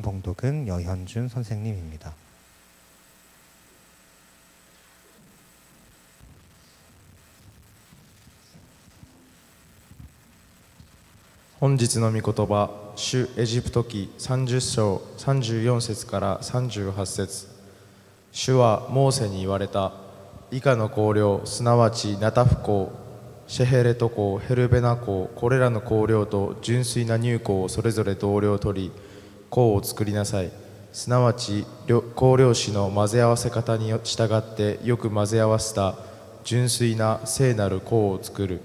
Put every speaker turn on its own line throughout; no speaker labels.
봉독은 여현준 선생님입니다.
本日の御言葉、主エジプト記30章34節から38節。主はモーセに言われた。以下の綱領、すなわちナタフ公、シェヘレト公、ヘルベナ公、これらの綱領と純粋な入港をそれぞれ同量取り、項を作りなさい。すなわち香料紙の混ぜ合わせ方に従ってよく混ぜ合わせた純粋な聖なる項を作る。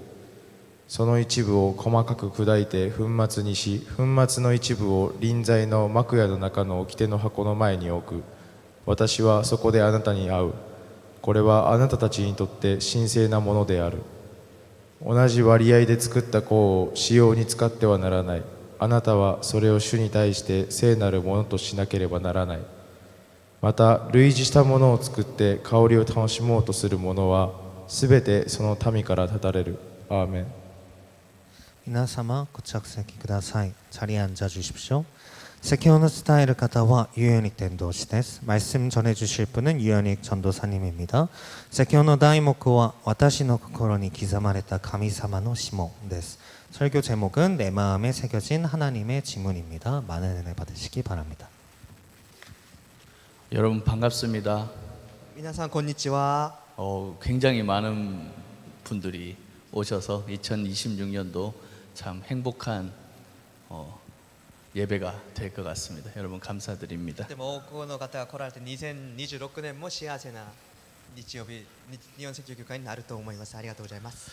その一部を細かく砕いて粉末にし、粉末の一部を臨在の幕屋の中の掟の箱の前に置く。私はそこであなたに会う。これはあなたたちにとって神聖なものである。同じ割合で作った項を使用に使ってはならない。あなたはそれを主に対して聖なるものとしなければならない。また類似したものを作って香りを楽しもうとする者はすべてその民から断たれる。アーメン。
皆様ご着席ください。 자리에 앉아주십시오.説教の 伝える方は 유현익伝道師です。 말씀 전해주실 분은 유현익 전도사님입니다. 説教の 題目は 私の心に刻まれた神様の指紋です。 설교 제목은 내 마음에 새겨진 하나님의 지문입니다. 많은 은혜 받으시기 바랍니다.
여러분 반갑습니다.
皆さんこんにちは。
굉장히 많은 분들이 오셔서 2026년도 참 행복한 예배가 될 것 같습니다. 여러분 감사드립니다.
でも多くの方が来られて2026年も幸せな日曜日、日本説教会になると思います。ありがとうございます。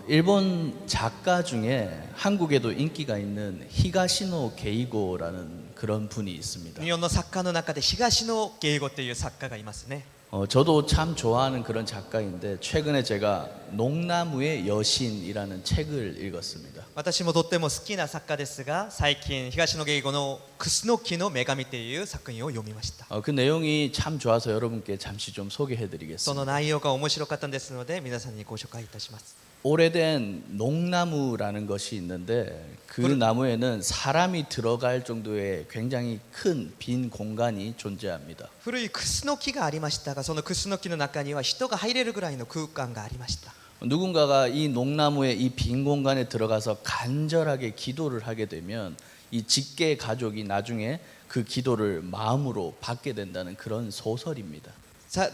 일본 작가 중에 한국에도 인기가 있는 히가시노 게이고라는 그런 분이 있습니다.
日本の作家の中で東野圭吾という作家がいますね。
저도 참 좋아하는 그런 작가인데 최근에 제가 농나무의 여신이라는 책을 읽었습니다.
私もとっても好きな作家ですが、最近東野圭吾のクスノキの女神という作品を読みました。
그 내용이 참 좋아서 여러분께 잠시 좀
その
소개해드리겠습니다.
内容が面白かったですので、皆さんにご紹介いたします。
오래된 농나무라는 것이 있는데 그 나무에는 사람이 들어갈 정도의 굉장히 큰 빈 공간이 존재합니다.
古いクスノキがありましたが、そのクスノキの中には人が入れるぐらいの空間がありました。
누군가가 이 농나무의 이 빈 공간에 들어가서 간절하게 기도를 하게 되면 이 직계 가족이 나중에 그 기도를 마음으로 받게 된다는 그런 소설입니다.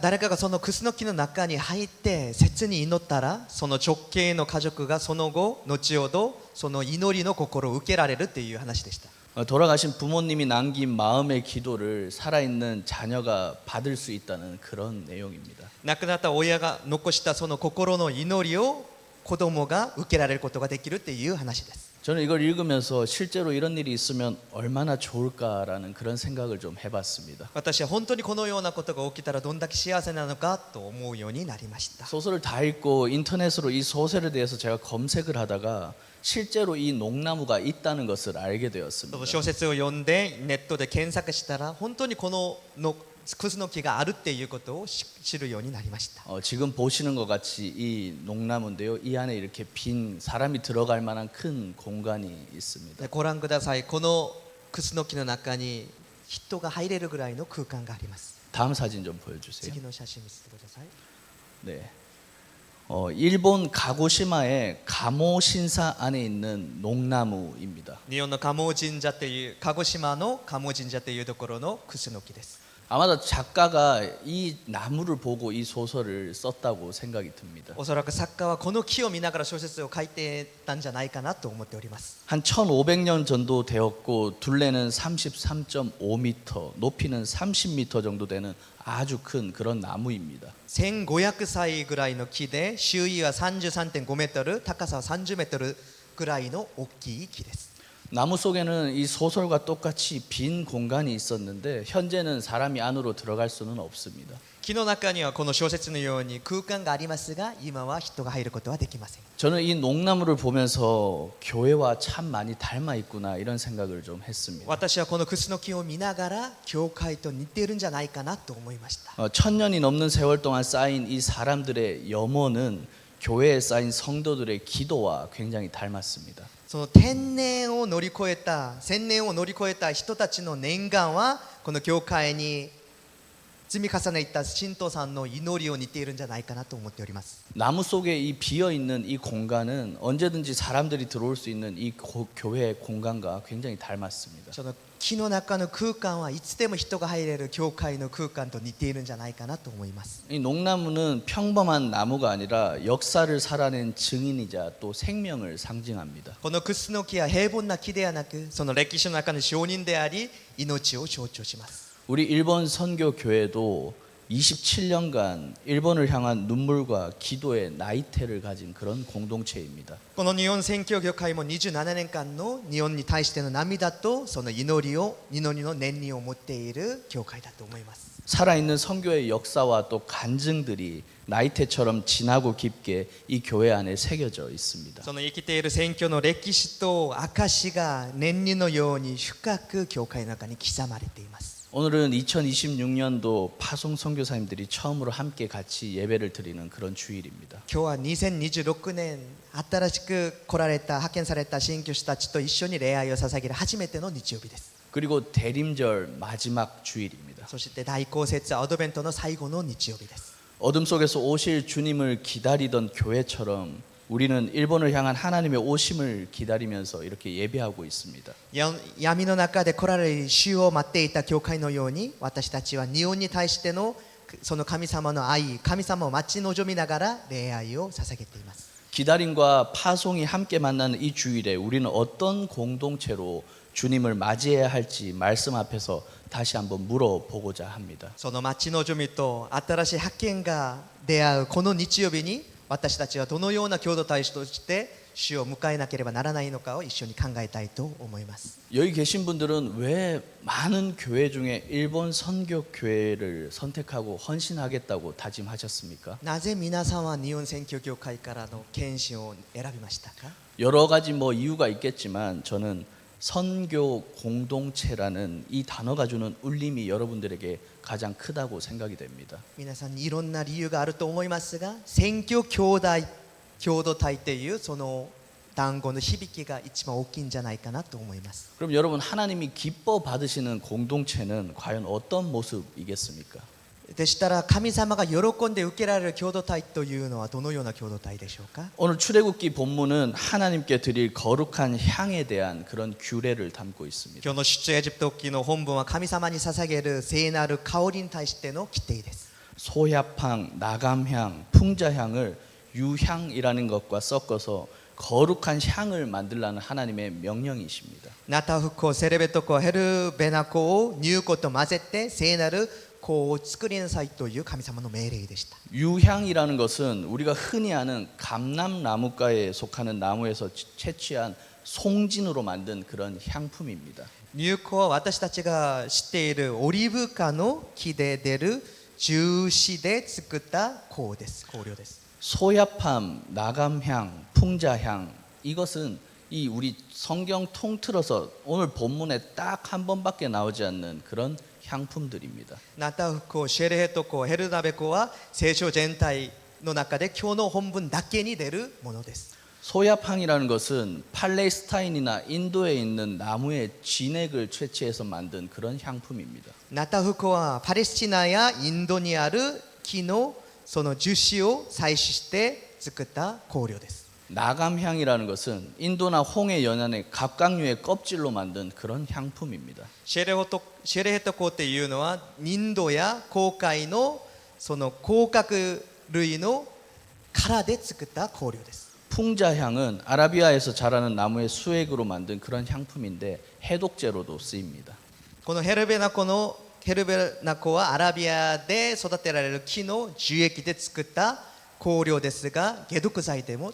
誰かがそのクスノキの中に入って切に祈ったら、その直系の家族がその後後ほどその祈りの心を受けられるという話でした。
돌아가신 부모님이 남긴 마음의 기도를 살아있는 자녀가 받을 수 있다는 그런 내용입니다.
亡くなった親が残したその心の祈りを子供が受けられることができるという話です。
저는 이걸 읽으면서 실제로 이런 일이 있으면 얼마나 좋을까라는 그런 생각을 좀 해봤습니다.
私は本当にこのようなことが起きたらどんだけ幸せなのかと思うようになりました。
소설을 다 읽고 인터넷으로 이 소설에 대해서 제가 검색을 하다가 실제로 이 농나무가 있다는 것을 알게 되었습니다.
小説を読んでネットで検索したら本当にこのクスノキがあるっていうことを知るようになりました。
지금 보시는 것 같이 이 농나무인데요. 이 안에 이렇게 빈 사람이 들어갈 만한 큰 공간이 있습니다.
ご覧ください。このクスノキの中に人が入れるぐらいの空間があります。
다음 사진 좀 보여주세요.
次の写真見せてください。
네. 일본 가고시마의 가모신사 안에 있는 농나무입니다.
日本の加茂神社という鹿児島の加茂神社というところのクスノキです。
아마도 작가가 이 나무를 보고 이 소설을 썼다고 생각이 듭니다.
おそらく作家はこの木を見ながら小説を書いてたんじゃないかなと思っております。
한 1500년 정도 되었고 둘레는 33.5m, 높이는 30m 정도 되는 아주 큰 그런 나무입니다.
1500歳ぐらいの木で周囲は33.5メートル、高さは30メートルぐらいの大きい木です。
나무 속에는 이 소설과 똑같이 빈 공간이 있었는데 현재는 사람이 안으로 들어갈 수는 없습니다.
木の中にはこの小説のように空間がありますが、今は人が入ることはできません。
저는 이 농나무를 보면서 교회와 참 많이 닮아 있구나 이런 생각을 좀 했습니다.
私はこのクスノキを見ながら教会と似ているんじゃないかなと思いました。
천년이 넘는 세월 동안 쌓인 이 사람들의 염원은 교회에 쌓인 성도들의 기도와 굉장히 닮았습니다.
その天然を乗り越えた千年を乗り越えた人たちの念願はこの教会に積み重ねた信徒さんの祈りを似ているんじゃないかなと思っております。
나무 속에 이 비어 있는 이 공간은 언제든지 사람들이 들어올 수 있는 이 교회의 공간과 굉장히 닮았습니다.
その木の中の空間はいつでも人が入れる教会の空間と似ているんじゃないかなと思います。
이 농나무는 평범한 나무가 아니라 역사를 살아낸 증인이자 또 생명을 상징합니다.
このクスノキは平凡な木ではなくその歴史の中の証人であり命を象徴します。
우리 일본 선교 교회도 27년간 일본을 향한 눈물과 기도의 나이테를 가진 그런 공동체입니다.
この日本宣教協会も27年間の日本に対しての涙とその祈りの念理を持っている教会だと思います。
살아있는 선교의 역사와 또 간증들이 나이테처럼 진하고 깊게 이 교회 안에 새겨져 있습니다.
その生きている宣教の歴史と証が念理のように深く教会の中に刻まれています。
오늘은 2026년도 파송 선교사님들이 처음으로 함께 같이 예배를 드리는 그런 주일입니다.
今日は2026年新しく来られた派遣された新教師たちと一緒に礼拝を捧げる初めての日曜日です。
그리고 대림절 마지막 주일입니다.
そして大公節アドベントの最後の日曜日です。
어둠 속에서 오실 주님을 기다리던 교회처럼 우리는 일본을 향한 하나님의 오심을 기다리면서 이렇게 예배하고 있습니다.
闇の中で来られる主を待っていた教会のように私たちは日本に対してのその神様の愛、神様を待ち望みながら礼拝を捧げています。
기다림과 파송이 함께 만나는 이 주일에 우리는 어떤 공동체로 주님을 맞이해야 할지 말씀 앞에서 다시 한번 물어보고자 합니다.
その待ち望みと新しい発見が出会うこの日曜日に私たちはどのような共同体として主を迎えなければならないのかを一緒に考えたいと思います。
여기 계신 분들은 왜 많은 교회 중에 일본 선교 교회를 선택하고 헌신하겠다고 다짐하셨습니까?
なぜ皆さんは日本宣教協会からの献身を選びましたか？
여러 가지 이유가 있겠지만 저는 선교 공동체라는 이 단어가 주는 울림이 여러분들에게 가장 크다고 생각이 됩니다.
皆さんにいろんな理由があると思いますが宣教共同体というその単語の響きが一番大きいんじゃないかなと思います。
그럼 여러분 하나님이 기뻐 받으시는 공동체는 과연 어떤 모습이겠습니까?
でしたら神様が喜んで受けられる共同体というのはどのような共同体でしょうか？
오늘 출애굽기 본문은 하나님께 드릴 거룩한 향에 대한 그런 규례를 담고 있습니다.
今日の出エジプト記の本文は神様に捧げる聖なる香りに対しての規定です。
소약향, 나감향, 풍자향을 유향이라는 것과 섞어서 거룩한 향을 만들라는 하나님의 명령이십니다.
ナタフコ、セレベトコ、ヘルベナコを乳粉と混ぜて聖なる香を作りなさいという神様の命令でした。
유향이라는 것은 우리가 흔히 아는 감람나무과에 속하는 나무에서 채취한 송진으로 만든 그런 향품입니다.
乳香は私たちが知っているオリーブ科の木で出る樹脂で作った香です。香料です。
소야팜, 나감향, 풍자향 이것은 이 우리 성경 통틀어서 오늘 본문에 딱 한 번밖에 나오지 않는 그런 향품들입니다.
ナタフコ、シェレヘトコ、ヘルナベコは聖書全体の中で今日の本文だけに出るものです。
소야팡이라는 것은 팔레스타인이나 인도에 있는 나무의 진액을 채취해서 만든 그런 향품입니다.
ナタフコはパレスチナやインドにある木のその樹脂を採取して作った香料です。
나감향이라는 것은 인도나 홍해 연안의 갑각류의 껍질로 만든 그런 향품입니다.
シェレヘトコっていうのはインドや紅海のその甲殻類の殻で作った香料です。
풍자향은 아라비아에서 자라는 나무의 수액으로 만든 그런 향품인데 해독제로도 쓰입니다.
このヘルベナコはアラビアで育てられる木の樹液で作った香料ですが解毒剤でも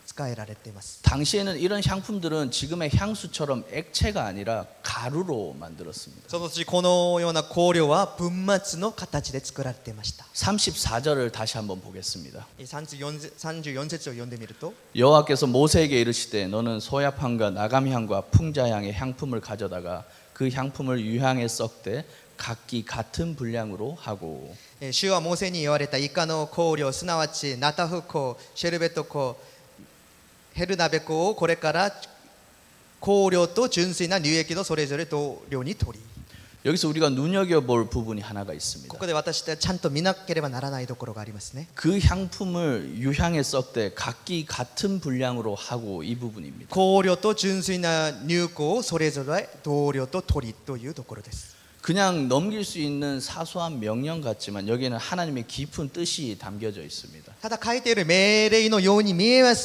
使えられています。
당시에는 이런 향품들은 지금의 향수처럼 액체가 아니라 가루로 만들었습니다.
そのうちこのような香料は粉末の形で作られていました。
34절을 다시 한번 보겠습니다.
34節を読んでみると
여호와께서 모세에게 이르시되 너는 소야향과 나감향과 풍자향의 향품을 가져다가 그 향품을 유향에 썩되 각기 같은 분량으로 하고
主はモーセに言われた以下の香料すなわちナタフ香、シェルベト香、ヘルナベ香をこれから香料と純粋な乳液のそれぞれ同量に取り
여기서 우리가 눈여겨볼 부분이 하나가
こ
있습니다.
こで私たちはちゃんと見なければならないところがありますね
그 향품을 유향에 썩되 각기 같은 분량으로 하고 이 부분입니다.
香料と純粋な乳香をそれぞれ同量と取りというところです
그냥 넘길 수 있는 사소한 명령 같지만 여기에는 하나님의 깊은 뜻이 담겨져 있습니다.
ただ書いている命令のように見えま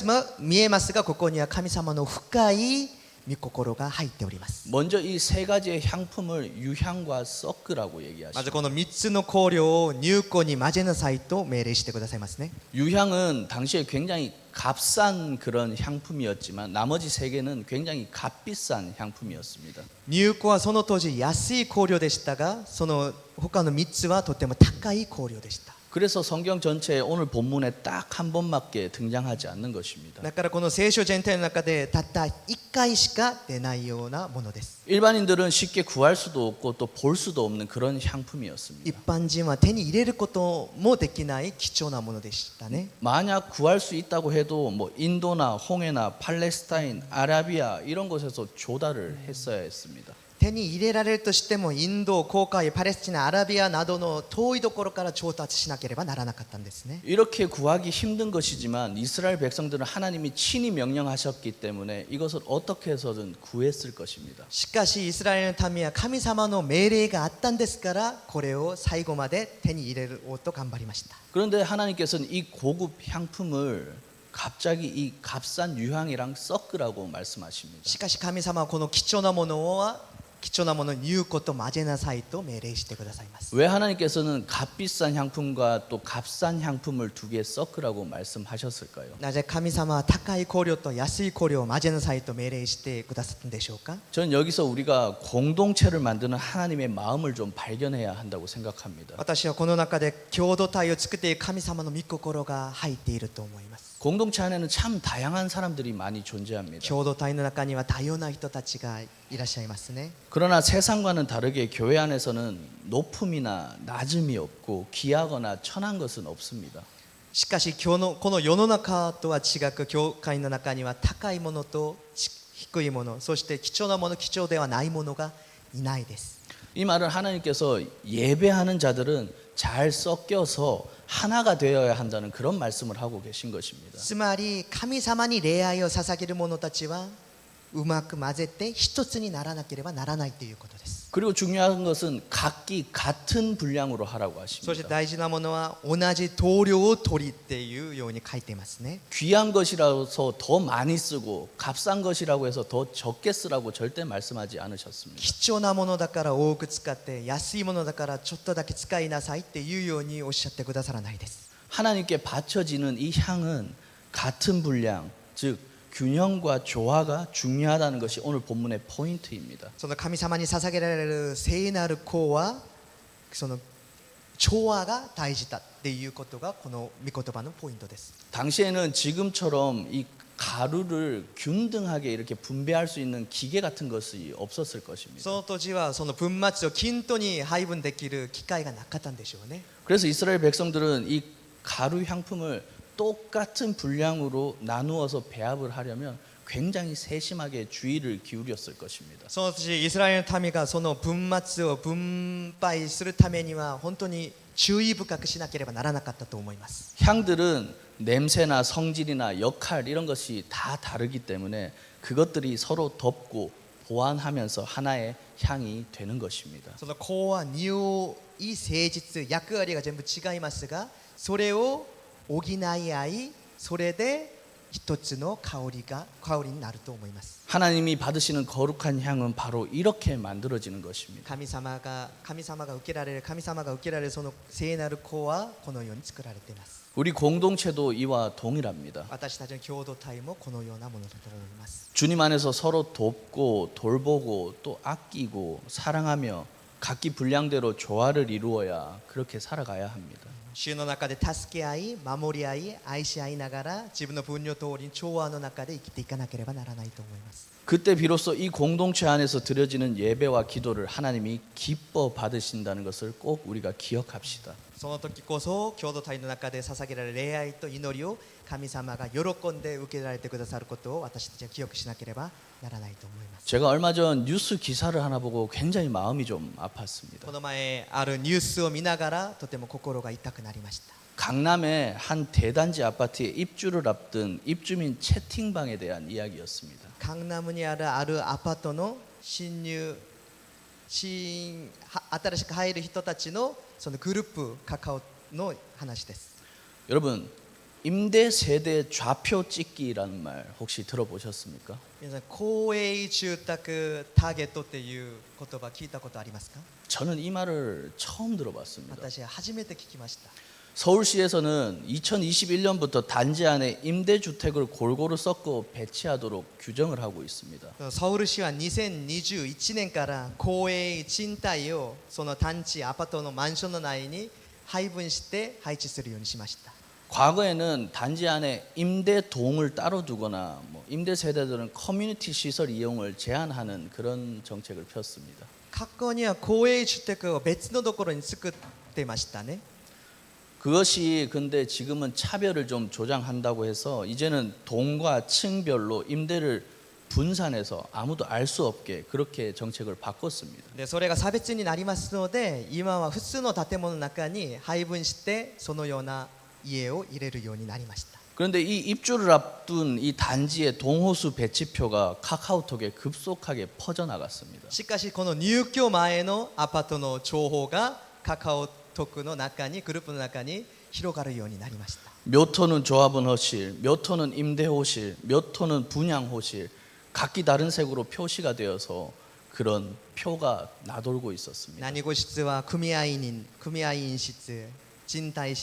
すがここには神様の深い御心が入っております
먼저 이 세 가지의 향품을 유향과 섞으라고
まず
얘기하십니다.
この3つの香料を乳香に混ぜなさいと命令してくださいますね
유향은 당시에 굉장히 값싼 그런 향품이었지만 나머지 세 개는 굉장히 값비싼 향품이었습니다.
乳香はその当時安い香料でしたがその他の3つはとても高い香料でした
그래서 성경 전체에 오늘 본문에 딱 한 번밖에 등장하지 않는 것입니다.
だからこの聖書全体の中でたった1回しか出ないようなものです
일반인들은 쉽게 구할 수도 없고 또 볼 수도 없는 그런 향품이었습니다.
一般人は手に入れることもできない貴重なものでしたね
만약 구할 수 있다고 해도 뭐 인도나 홍해나 팔레스타인, 아라비아 이런 곳에서 조달을 했어야 했습니다.
手に入れられるとしてもインド、紅海、パレスチナ、アラビアなどの遠いところから調達しなければならなかったんですね
이렇게 구하기 힘든 것이지만 이스라엘 백성들은 하나님이 친히 명령하셨기 때문에 이것을 어떻게 해서든 구했을 것입니다.
しかしイスラエルの民は神様の命令があったんですからこれを最後まで手に入れようと頑張りました
그런데 하나님께서는 이 고급 향품을 갑자기 이 값싼 유향이랑 섞으라고 말씀하십니다.
しかし神様はこの貴重なものを乳香と混ぜなさいと命令してくださいます
왜 하나님께서는 값비싼 향품과 또 값싼 향품을 두 개 섞으라고 말씀하셨을까요?
なぜ神様は高い香料と安い香料を混ぜなさいと命令してくださったんでしょうか
저는 여기서 우리가 공동체를 만드는 하나님의 마음을 좀 발견해야 한다고 생각합니다.
私はこの中で共同体を作っている神様の御心が入っていると思います
공동체 안에는 참 다양한 사람들이 많이 존재합니다.
共同体の中には多様な人たちがいらっしゃいますね
그러나 세상과는 다르게 교회 안에서는 높음이나 낮음이 없고 귀하거나 천한 것은 없습니다.
しかしこの世の中とは違く教会の中には高いものと低いものそして貴重なもの貴重ではないものがいないです
이 말은 하나님께서 예배하는 자들은 잘 섞여서 하나가 되어야 한다는 그런 말씀을 하고 계신 것입니다.
つまり神様に礼拝を捧げる者たちはうまく混ぜて一つにならなければならないということです
그리고 중요한 것은 각기 같은 분량으로 하라고
そして
하십니다.
大事なものは同じ等量を取りっていうように書いていますね
귀한 것이라서 더 많이 쓰고 값싼 것이라고 해서 더 적게 쓰라고 절대 말씀하지 않으셨습니다.
貴重なものだから多く使って安いものだからちょっとだけ使いなさいっていうようにおっしゃってくださらないです
하나님께 바쳐지는 이 향은 같은 분량, 즉 균형과 조화가 중요하다는 것이 오늘 본문의 포인트입니다.
その神様に捧げられる聖なる香はその調和が大事だっていうことがこの御言葉のポイントです
당시에는 지금처럼 이 가루를 균등하게 이렇게 분배할 수 있는 기계 같은 것이 없었을 것입니다.
その当時はその粉末を均等に配分できる機会がなかったんでしょうね
그래서 이스라엘 백성들은 이 가루 향품을 똑같은 분량으로 나누어서 배합을 하려면 굉장히 세심하게 주의를 기울였을 것입니다.
その時イスラエルの民がその粉末を分配するためには本当に注意深くしなければならなかったと思います
향들은 냄새나 성질이나 역할 이런 것이 다 다르기 때문에 그것들이 서로 덮고 보완하면서 하나의 향이 되는 것입니다.
その香は匂い誠実役割が全部違いますがそれを補い合いそれで一つの香りになると思います
하나님이 받으시는 거룩한 향은 바로 이렇게 만들어지는 것입니다.
神様が受けられるその聖なる香はこのように作られています
우리 공동체도 이와 동일합니다.
私たちの共同体もこのようなものだと思います
주님 안에서 서로 돕고 돌보고 또 아끼고 사랑하며 각기 분량대로 조화를 이루어야 그렇게 살아가야 합니다.
主の中で助け合い守り合い愛し合いながら自分の分量通りに調和の中で生きていかなければならないと思います
그때 비로소 이 공동체 안에서 드려지는 예배와 기도를 하나님이 기뻐 받으신다는 것을 꼭 우리가 기억합시다.
その時こそ共同体の中で捧げられる礼拝と祈りを神様が喜んで受けられてくださることを私たちは記憶しなければならないと思います。
제가 얼마 전 뉴스 기사를 하나 보고 굉장히 마음이 좀
こ
아팠습니다.
の前あるニュースを見ながらとても心が痛くなりました。
강남의 한 대단지 아파트에 입주를 앞둔 입주민 채팅방에 대한 이야기였습니다.
カンナムにあるアパートの新しく入る人たちのそのグループカカオの話です。
여러분, 임대 세대 좌표 찍기라는 말 혹시 들어보셨습니까?
皆さん公営住宅ターゲットっていう言葉聞いたことありますか？
저는 이 말을 처음 들어봤습니다.
私は初めて聞きました。
서울시에서는 2021년부터 단지 안에 임대주택을 골고루 섞어 배치하도록 규정을 하고 있습니다.
ソウル市は2021年から公営賃貸をその団地アパートのマンションの内に配分して配置するようにしました。
과거에는 단지 안에 임대동을 따로 두거나 임대 세대들은 커뮤니티 시설 이용을 제한하는 그런 정책을 폈습니다.
過去には公営住宅を別のところに作ってましたね。
그것이 근데 지금은 차별을 좀 조장한다고 해서 이제는 동과 층별로 임대를 분산해서 아무도 알 수 없게 그렇게 정책을 바꿨습니다.
でそれが差別になりますので、今は複数の建物の中に配分してそのような家を入れるようになりました。
그런데 이 입주를 앞둔 이 단지의 동호수 배치표가 카카오톡에 급속하게 퍼져나갔습니다.
しかしこの入居前のアパートの情報がカカオトクの中にグループの中に広がるようになりました。
몇 호는 조합원 호실, 몇 호는 임대 호실, 몇 호는 분양 호실 각기 다른 색으로 표시가 되어서 그런 표가 나돌고 있었습니다.
何号室は組合員室、賃貸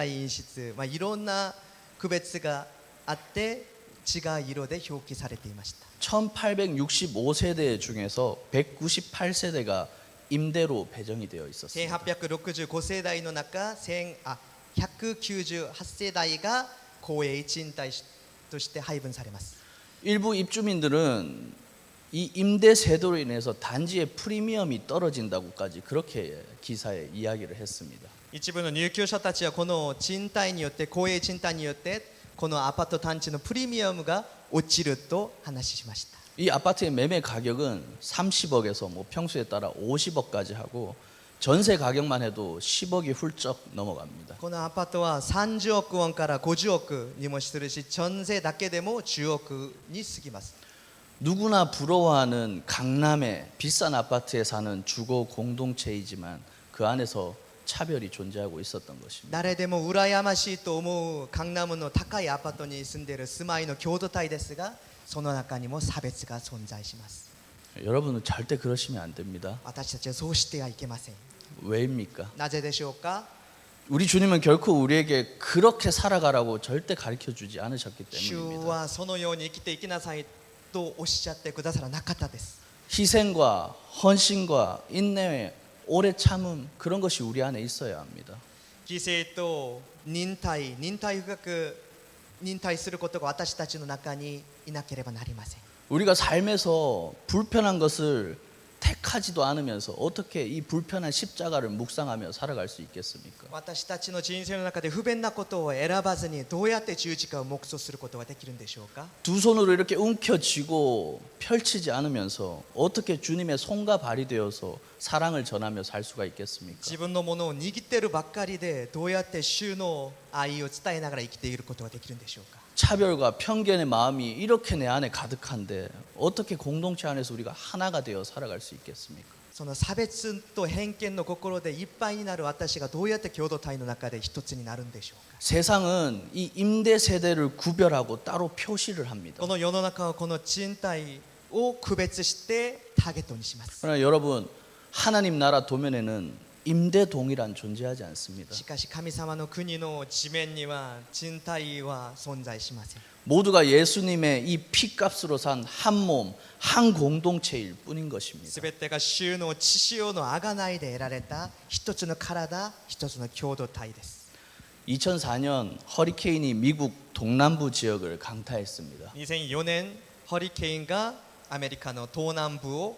員室、いろんな区別があって違う色で表記されていました。
1865세대 중에서 198세대가 임대로 배정이 되어 있었습니다.
1865世代の中、198世代が公営賃貸として配分されます。
일부 입주민들은 이 임대 세도로 인해서 단지의 프리미엄이 떨어진다고까지 그렇게 기사에 이야기를 했습니다.
一部の入居者たちはこの賃貸によって公営賃貸によってこのアパート団地のプレミアムが落ちると話しました。
이 아파트의 매매 가격은 30억에서 평수에 따라 50억까지 하고 전세 가격만 해도 10억이 훌쩍 넘어갑니다.
このアパートは30億ウォンから50億にもするし、전세だけでも10億に過ぎます。
누구나 부러워하는 강남의 비싼 아파트에 사는 주거 공동체이지만 그 안에서 차별이 존재하고 있었던 것입니다.
誰でも羨ましいと思うカンナムの高いアパートに住んでいる住まいの共同体ですが、その中にも差別が存在します。
여러분은 절대 그러시면 안 됩니다.
私たちはそうしてはいけません。
왜입니까?
なぜでしょうか？
우리 주님은 결코 우리에게 그렇게 살아가라고 절대 가르쳐 주지 않으셨기
主
때문입니다.
はそのように生きていきなさいとおっしゃってくださらなかったです。
희생과 헌신과 인내, 오래 참음 그런 것이 우리 안에 있어야 합니다.
犠牲と忍耐深く忍耐することが私たちの中にいなければなりません。
우리가 삶에서 불편한 것을 택하지도 않으면서 어떻게 이 불편한 십자가를 묵상하며 살아갈 수 있겠습니까?
私たちの人生の中で不便なことを選ばずにどうやって十字架を黙想することができるんでしょうか？
두 손으로 이렇게 움켜쥐고 펼치지 않으면서 어떻게 주님의 손과 발이 되어서 사랑을 전하며 살 수가 있겠습니까?
自分のものを握っているばっかりでどうやって主の愛を伝えながら生きていることができるんでしょうか？
차별과 편견의 마음이 이렇게 내 안에 가득한데 어떻게 공동체 안에서 우리가 하나가 되어 살아갈 수 있겠습니까?
その差別と偏見の心でいっぱいになる私がどうやって共同体の中で一つになるんでしょうか？
세상은 이 임대 세대를 구별하고 따로 표시를 합니다.
この世の中はこの賃貸を区別してターゲットにします。
그러나 여러분 하나님 나라 도면에는 임대동이란 존재하지 않습니다.
しかし神様の国の地面には賃貸は存在しません。
모두가 예수님의 이 피값으로 산 한 몸, 한 공동체일 뿐인 것입니다.
すべてが主の血潮の贖いで得られた一つの体、一つの共同体です。
2004년 허리케인이 미국 동남부 지역을 강타했습니다.
2004年ハリケーンがアメリカの東南部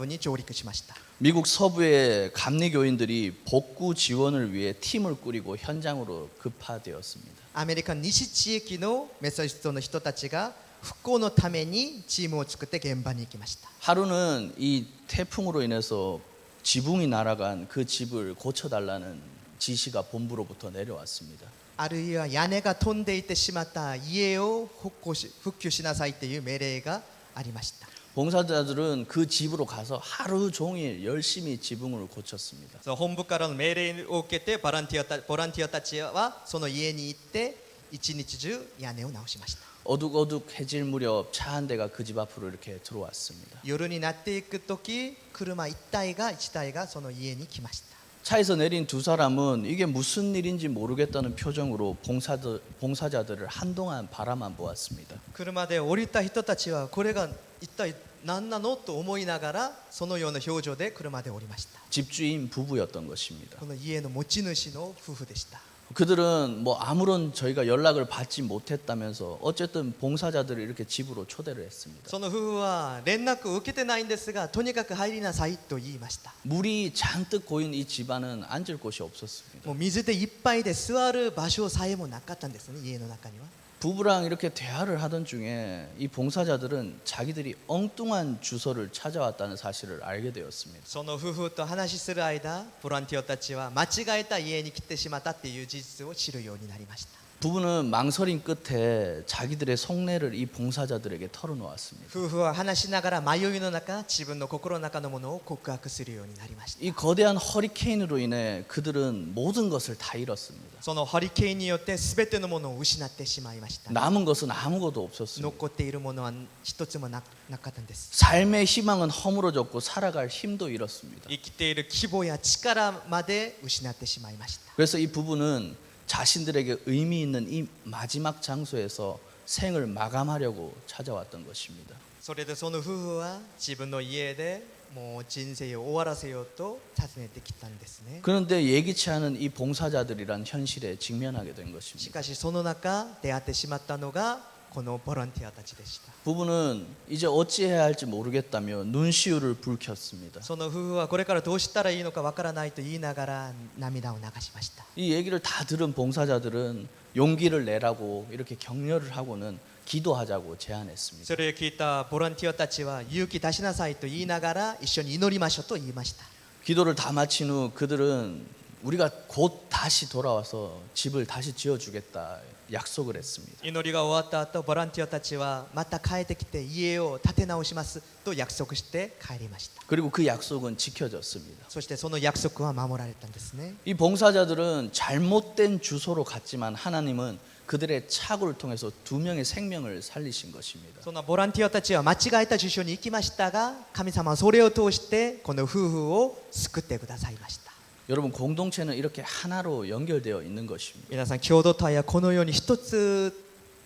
に上陸しました。
미국 서부의 감리교인들이 복구 지원을 위해 팀을 꾸리고 현장으로 급파되었습니다.
アメリカ西地域のメソジストの人たちが復興のためにチームを作って現場に行きました。
하루는 이 태풍으로 인해서 지붕이 날아간 그 집을 고쳐달라는 지시가 본부로부터 내려왔습니다.
あるいは屋根が飛んでいってしまった家を復旧しなさいという命令がありました。
봉사자들은 그 집으로 가서 하루 종일 열심히 지붕을 고쳤습니다.
そう本部からの命令を受けてボランティアたちはその家に行って一日中屋根を直しました。
어둑어둑해질 무렵 차 한 대가 그 집 앞으로 이렇게 들어왔습니다.
夜になっていく時車一台がその家に来ました。
차에서 내린 두 사람은 이게 무슨 일인지 모르겠다는 표정으로 봉사자들을 한동안 바라만 보았습니다.
車で降りた人たちはこれが一体何なのと思いながらそのような表情で車で降りました。
집주인 부부였던 것입니다.
この家の持ち主の夫婦でした。
그들은 뭐 아무런 저희가 연락을 받지 못했다면서 어쨌든 봉사자들을 이렇게 집으로 초대를 했습니다.
その夫婦は連絡を受けてないんですがとにかく入りなさいと言いました。
물이 잔뜩 고인 이 집안은 앉을 곳이 없었습니다.
もう水でいっぱいで座る場所さえもなかったんですね、家の中には。
부부랑 이렇게 대화를 하던 중에 이 봉사자들은 자기들이 엉뚱한 주소를 찾아왔다는 사실을 알게 되었습니다.
その夫婦と話しする間ボランティアたちは間違えた家に来てしまったっていう事実を知るようになりました。
부부는 망설임 끝에 자기들의 속내를 이 봉사자들에게 털어놓았습니다.
夫婦は話しながら迷いの中自分の心の中のものを告白するようになりました。
이 거대한 허리케인으로 인해 그들은 모든 것을 다 잃었습니다.
そのハリケーンによって全てのものを失ってしまいました。
남은 것은 아무것도 없었습니다.
残っているものは一つもなかったんです。
삶의 희망은 허물어졌고 살아갈 힘도 잃었습니다.
生きている希望や力まで失ってしまいました。
그래서 이 부부는 자신들에게 의미 있는 이 마지막 장소에서 생을 마감하려고 찾아왔던 것입니다.
それでその夫婦は自分の家でもう人生を終わらせようと訪ねてきたんですね。
그런데 예기치 않은 이 봉사자들이란 현실에 직면하게 된
し
것입니다.
かしその中出会ってしまったのがこのボランティアたちでした。
부부는 이제 어찌해야 할지 모르겠다며 눈시울을 붉혔습니다.
その夫婦はこれからどうしたらいいのかわからないと言いながら涙を流しました。
이 얘기를 다 들은 봉사자들은 용기를 내라고 이렇게 격려를 하고는 기도하자고 제안했습니다.
それを聞いたボランティアたちは勇気出しなさいと言いながら一緒に祈りましょうと言いました。
기도를 다 마친 후 그들은 우리가 곧 다시 돌아와서 집을 다시 지어주겠다 약속을 했습니다.
祈りが終わった後ボランティアたちはまた帰ってきて家を建て直しますと約束して帰りました。
그리고 그 약속은 지켜졌습니다.
そしてその約束は守られたんですね。
이 봉사자들은 잘못된 주소로 갔지만 하나님은 그들의 착오를 통해서 두 명의 생명을 살리신 것입니다.
そのボランティアたちは間違えた住所に行きましたが神様はそれを通してこの夫婦を救ってくださいました。
여러분 공동체는 이렇게 하나로 연결되어 있는 것입니다.
皆さん共同体はこのように一つ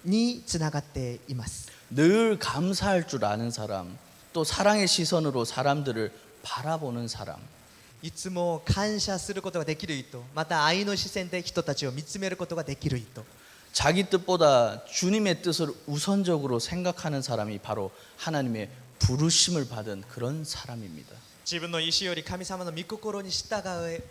につながっています。
늘 감사할 줄 아는 사람, 또 사랑의 시선으로 사람들을 바라보는 사람,
いつも感謝することができる人、また愛の視線で人たちを見つめることができる人、
자기 뜻보다 주님의 뜻을 우선적으로 생각하는 사람이 바로 하나님의 부르심을 받은 그런 사람입니다.
自分の意思より神様の御心に従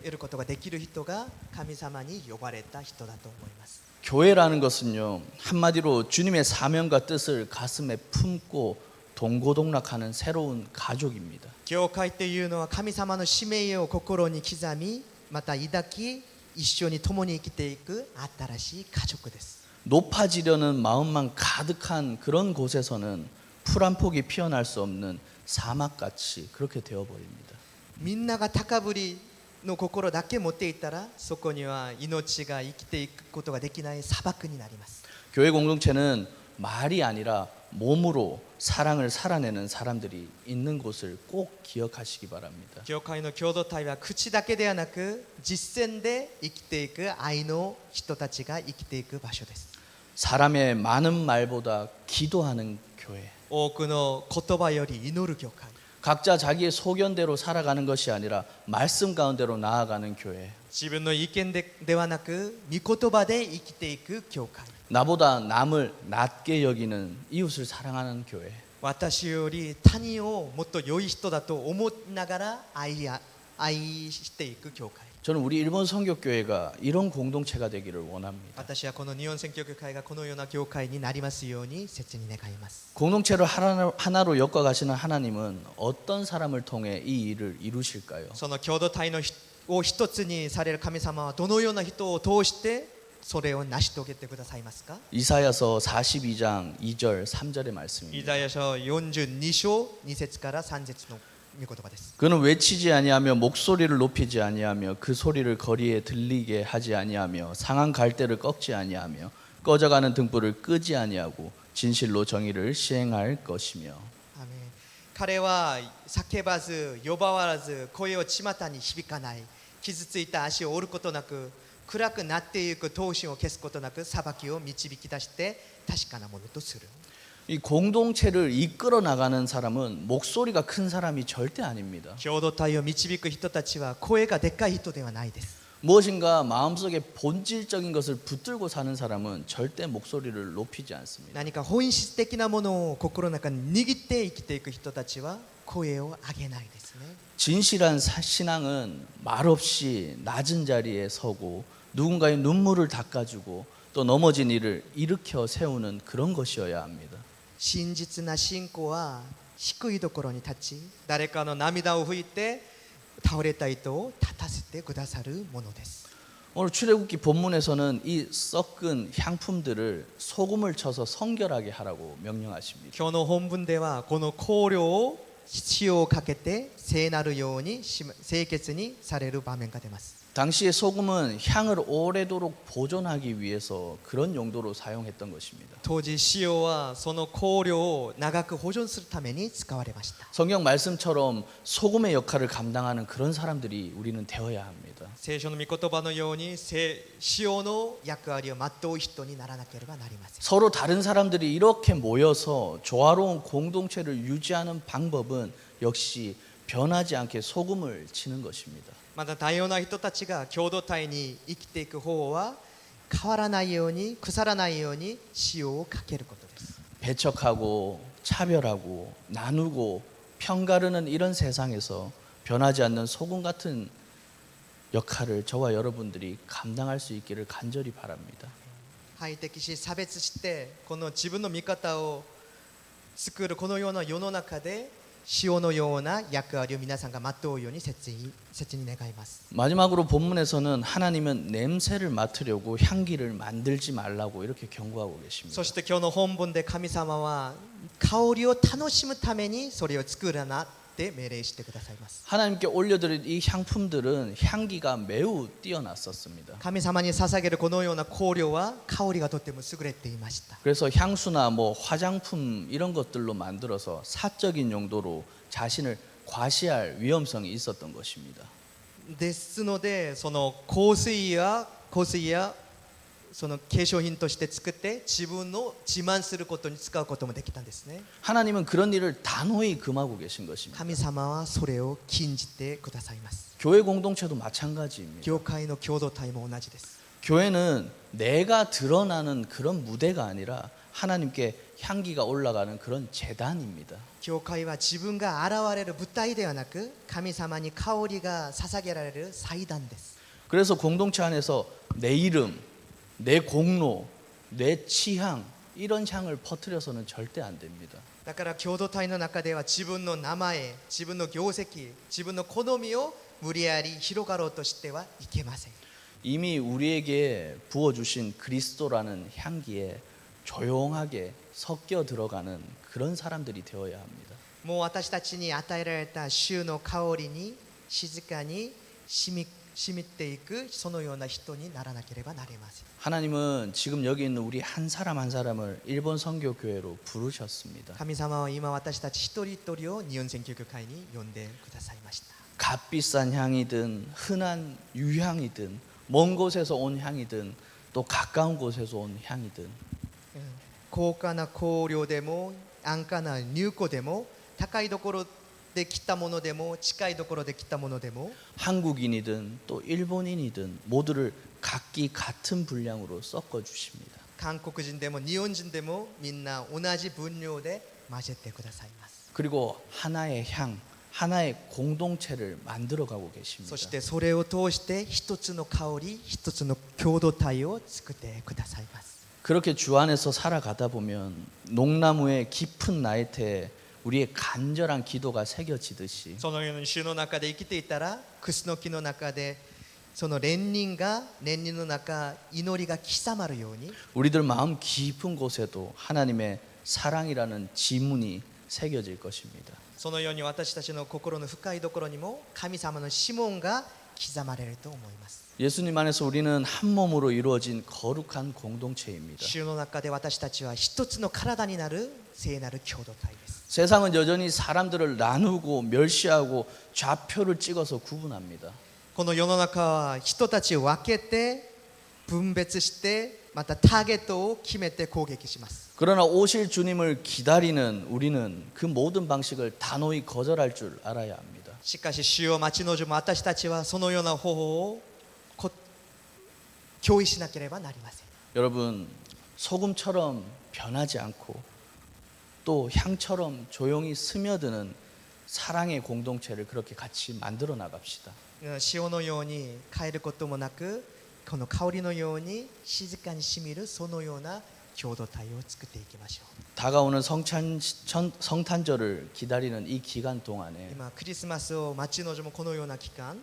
えることができる人が神様に呼ばれた人だと思います。
교회라는 것은요, 한마디로 주님의 사명과 뜻을 가슴에 품고 동고동락하는 새로운 가족입니다.
教会っていうのは神様の使命を心に刻み、また抱き、一緒に共に生きていく新しい家族です。
높아지려는 마음만 가득한 그런 곳에서는 풀 한 폭이 피어날 수 없는 사막같이 그렇게 되어버립니다.
みんなが高ぶりの心だけ持っていたらそこには命が生きていくことができない砂漠になります。
교회 공동체는 말이 아니라 몸으로 사랑을 살아내는 사람들이 있는 곳을 꼭 기억하시기 바랍니다.
教会の共同体は口だけではなく実践で生きていく愛の人たちが生きていく場所です。
사람의 많은 말보다 기도하는 교회.
多くの言葉より祈る教会。
각자 자기의 소견대로 살아가는 것이 아니라 말씀 가운데로 나아가는 교회.
自分の意見ではなく御言葉で生きていく教会。
나보다 남을 낮게 여기는 이웃을 사랑하는 교회.
私より他人をもっと良い人だと思いながら愛していく教会。
저는 우리 일본 선교교회가 이런 공동체가 되기를 원합니다.
私はこの日本宣教協会がこのような教会になりますように切に願います。
공동체를 하나로 엮어 가시는 하나님은 어떤 사람을 통해 이 일을 이루실까요?
その共同体のを一つにされる神様はどのような人を通してそれを成し遂げてくださいますか？
이사야서 42장 2절 3절의
イ
말씀입니다.
ザヤ書42章2節から3節の御言葉です。
그는 외치지 아니하며 목소리를 높이지 아니하며 그 소리를 거리에 들리게 하지 아니하며 상한 갈대를 꺾지 아니하며 꺼져가는 등불을 끄지 아니하고 진실로 정의를 시행할 것이며.
アーメン。彼は叫ばず呼ばわらず声を巷に響かない、傷ついた足を折ることなく暗くなっていく闘心を消すことなく裁きを導き出して確かなものとする。
이 공동체를 이끌어 나가는 사람은 목소리가 큰 사람이 절대 아닙니다.
共同体を導く人たちは声がでっかい人ではないです。
무엇인가 마음속에 본질적인 것을 붙들고 사는 사람은 절대 목소리를 높이지 않습니다.
何か本質的なものを心の中に握って生きていく人たちは声を上げないですね。
진실한 신앙은 말없이 낮은 자리에 서고 누군가의 눈물을 닦아주고 또 넘어진 이를 일으켜 세우는 그런 것이어야 합니다.
真実な信仰は低いところに立ち、誰かの涙を拭いて倒れた人を立たせてくださるものです。
오늘 출애굽기 본문에서는 이 썩은 향품들을 소금을 쳐서 성결하게 하라고 명령하십니다.
今日の本文ではこの香料を塩をかけて聖なるように清潔にされる場面が出ます。
당시에 소금은 향을 오래도록 보존하기 위해서 그런 용도로 사용했던 것입니다.
当時塩はその香料を長く保存するために使われました。
성경 말씀처럼 소금의 역할을 감당하는 그런 사람들이 우리는 되어야 합니다.
聖書の御言葉のように塩の役割を全う人にならなければなりません。
서로 다른 사람들이 이렇게 모여서 조화로운 공동체를 유지하는 방법은 역시 변하지 않게 소금을 치는 것입니다.
また多様な人たちが共同体に生きていく方は変わらないように腐らないように塩をかけることです。
배척하고 차별하고 나누고 편가르는 이런 세상에서 변하지 않는 소금 같은 역할을 저와 여러분들이 감당할 수 있기를 간절히 바랍니다.
排敵し差別してこの自分の味方を作るこのような世の中で塩のような役割を皆さんが全うように切に願います。
마지막으로 본문에서는 하나님은 냄새를 맡으려고 향기를 만들지 말라고 이렇게 경고하고 계십니다.
そして今日の本文で神様は香りを楽しむためにそれを作らなって命令してくださいます。
하나님께 올려드린 이 향품들은 향기가 매우 뛰어났었습니다.
神様に捧げるこのような香料は香りがとても優れていました。
그래서 향수나 뭐 화장품 이런 것들로 만들어서 사적인 용도로 자신을 과시할 위험성이 있었던 것입니다.
ですのでその香水やその化粧品として作って自分の自慢することに使うこともできたんですね。
하나님은 그런 일을 단호히 금하고 계신 것입니다.
神様はそれを禁じてくださいます。
교회 공동체도 마찬가지입니다.
教会の共同体も同じです。
교회는 내가 드러나는 그런 무대가 아니라 하나님께 향기가 올라가는 그런 재단입니다.
教会は自分が現れる舞台ではなく神様に香りが捧げられる祭壇です。
그래서 공동체 안에서 내 이름, 내 공로, 내 취향 이런 향을 퍼뜨려서는 절대 안 됩니다.
だから共同体の中では自分の名前、自分の業績、自分の好みを無理やり広がろうとしてはいけません。
이미 우리에게 부어주신 그리스도라는 향기에 조용하게 섞여 들어가는 그런 사람들이 되어야 합니다.
もう私たちに与えられた主の香りに静かに染みっていくそのような人にならなければなりません。
하나님은 지금 여기 있는 우리 한 사람 한 사람을 일본 선교교회로 부르셨습니다.
神様は今私たち一人一人を日本宣教協会に呼んでくださいました。
값비싼 향이든 흔한 유향이든 먼 곳에서 온 향이든 또 가까운 곳에서 온 향이든
高価な香料でも安価な入庫でも高いところで来たものでも近いところで来たものでも
한국인이든 또 일본인이든 모두를 각기 같은 분량으로 섞어 주십니다.
韓国人でも日本人でもみんな同じ分量で混ぜてくださいます。
그리고 하나의 향, 하나의 공동체를 만들어가고
そ
계십니다.
してそれを通して一つの香り一つの共同体を作ってくださいます。
그렇게 주 안에서 살아가다 보면 농나무의 깊은 나이테에 우리의 간절한 기도가 새겨지듯이
そのように主の中で生きていたらクスの木の中でその連輪の中祈りが刻まるように
우리들 마음 깊은 곳에도 하나님의 사랑이라는 지문이 새겨질 것입니다.
そのように私たちの心の深いところにも神様の指紋が刻まれると思います。
예수님 안에서 우리는 한 몸으로 이루어진 거룩한 공동체입니다.
主の中で私たちは一つの体になる聖なる共同体です。
세상은 여전히 사람들을 나누고 멸시하고 좌표를 찍어서 구분합니다.
この世の中は人たちを分けて分別してまたターゲットを決めて攻撃します。
그러나 오실 주님을 기다리는 우리는 그 모든 방식을 단호히 거절할 줄 알아야 합니다.
しかし主を待ち望む私たちはそのような方法を共意しなければなりません。
여러분, 소금처럼 변하지 않고 또 향처럼 조용히 스며드는 사랑의 공동체를 그렇게 같이 만들어 나갑시다.
塩のように変えることもなくこの香りのように静かにしみるそのような共同体を作っていきましょう。
다가오는 성탄절을 기다리는 이 기간 동안에
今クリスマスを待ち望むこのような期間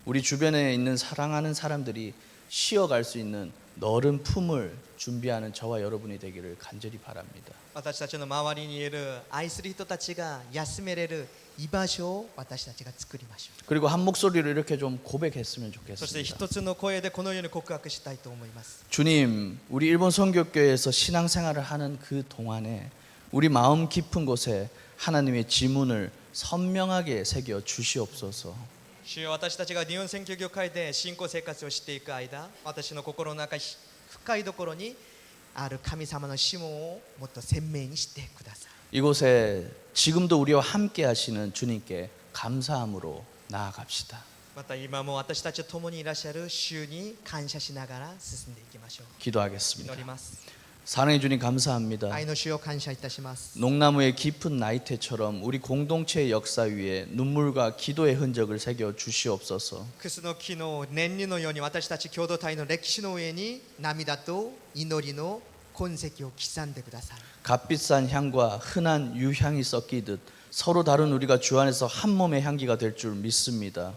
우리 주변에 있는 사랑하는 사람들이 쉬어갈 수 있는 너른 품을 준비하는 저와 여러분이 되기를 간절히 바랍니다.
私たちの周りにいる愛する人たちが休めれる居場所を私たちが作りましょう。
그리고 한 목소리로 이렇게 좀 고백했으면
そして
좋겠습니다.
一つの声でこのように告白したいと思います。
주님, 우리 일본 선교교회에서 신앙생활을 하는 그 동안에 우리 마음 깊은 곳에 하나님의 지문을 선명하게 새겨 주시옵소서.
主よ、私たちが日本選挙業界で信仰生活をしていく間、私の心の中深いところにある神様の指紋をもっと鮮明にしてください。
이곳에 지금도 우리와 함께 하시는 주님께 감사함으로 나아갑시다.
また今も私たちと共にいらっしゃる主に感謝しながら進んでいきましょう。
기도하겠습니다.
祈ります。
사랑해 주님 감사합니다.
愛の主を感謝いたします。
농나무의 깊은 나이테처럼 우리 공동체의 역사 위에 눈물과 기도의 흔적을 새겨 주시옵소서.
クスの木の年輪のように私たち共同体の歴史の上に涙と祈りの痕跡を刻んでください。
값비싼 향과 흔한 유향이 섞이듯 서로 다른 우리가 주 안에서 한 몸의 향기가 될 줄 믿습니다.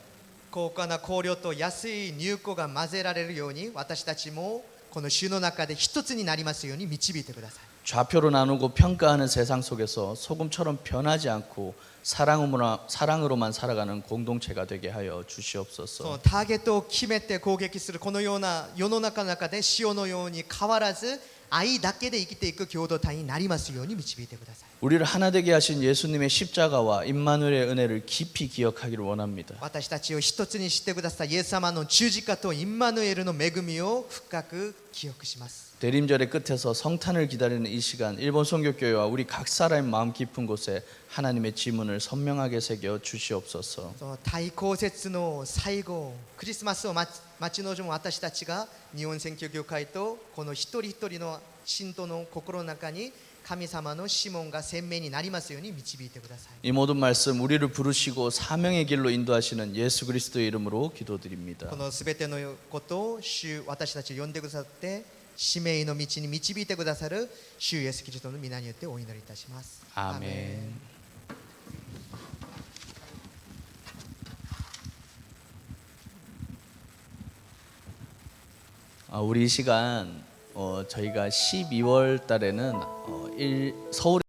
高価な香料と安い乳香が混ぜられるように私たちもこの主の中で一つになりますように導いてください。
좌표로 나누고 평가하는 세상 속에서 소금처럼 변하지 않고 사랑으로만 살아가는 공동체가 되게 하여
その
주시옵소서.
ターゲットを決めて攻撃するこのような世の中の中で塩のように変わらず愛だけで生きていく共同体になりますように導いてください。
우리를 하나 되게 하신 예수님의 십자가와 임마누엘의 은혜를 깊이 기억하기를 원합니다.
私たちを一つにしてくださいイエス様の十字架とインマヌエルの恵みを深く記憶します。
대림절의 끝에서 성탄을 기다리는 이 시간 일본 선교교회와 우리 각 사람의 마음 깊은 곳에 하나님의 지문을 선명하게 새겨 주시옵소서.
その大公節の最後クリスマスを待ち望む私たちが日本選挙業界とこの一人一人の信徒の心の中に神様の指紋が鮮明になりますように導いてください。
이 모든 말씀 우리를 부르시고 사명의 길로 인도하시는 예수 그리스도의 이름으로 기도드립니다.
このすべてのことを私たちを呼んでくださって使命の道に導いてくださる主イエスキリストの皆によってお祈りいたします。
아멘. 우리 이 시간 저희가 12월 달에는 서울